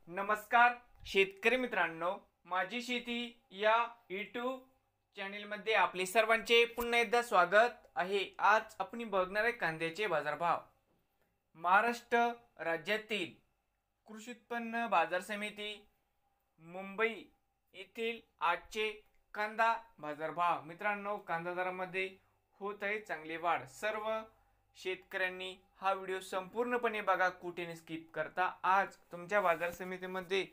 नमस्कार शेतकरी मित्रांनो, माझी शेती या यूट्यूब चॅनेलमध्ये आपले सर्वांचे पुन्हा एकदा स्वागत आहे। आज आपण बघणार आहे कांद्याचे बाजारभाव। महाराष्ट्र राज्यातील कृषी उत्पन्न बाजार समिती मुंबई येथील आजचे कांदा बाजारभाव। मित्रांनो, कांदा दरामध्ये होत आहे चांगली वाढ। सर्व शेतकऱ्यांनी हा व्हिडिओ संपूर्णपणे बघा, कुठे स्किप करता। आज तुमच्या बाजार समितीमध्ये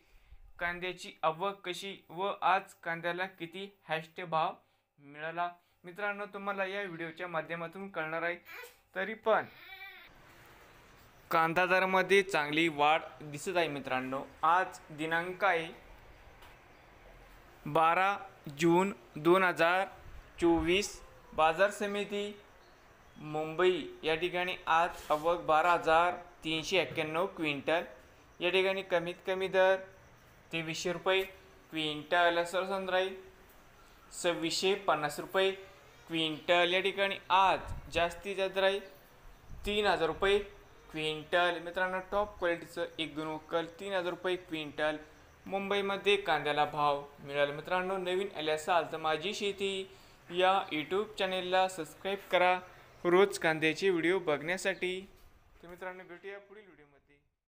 कांद्याची आवक कशी व आज कांद्याला किती हॅशटॅग भाव मिळाला मित्रांनो, तुम्हाला या व्हिडिओच्या माध्यमातून कळणार आहे। तरी पण कांदा दरामध्ये चांगली वाढ दिसत आहे मित्रांनो। आज दिनांक आहे 12 जून 2024। बाजार समिती मुंबई या ठिकाणी आज आवक 12,391 क्विंटल। या ठिकाणी कमीत कमी दर 2300 रुपये क्विंटल, सरसंद राहील 2650 रुपये क्विंटल। या ठिकाणी आज जास्तीत जास्त राहील 3000 रुपये क्विंटल। मित्रांनो, टॉप क्वालिटीचं एक दोन वक्कल 3000 रुपये क्विंटल मुंबईमध्ये कांद्याला भाव मिळाला। मित्रांनो, नवीन आले असाल तर माझी शेती या यूट्यूब चॅनेलला सबस्क्राईब करा रोज कांद्याचे व्हिडिओ बघण्यासाठी। तर मित्रांनो, भेटूया पुढील व्हिडिओ।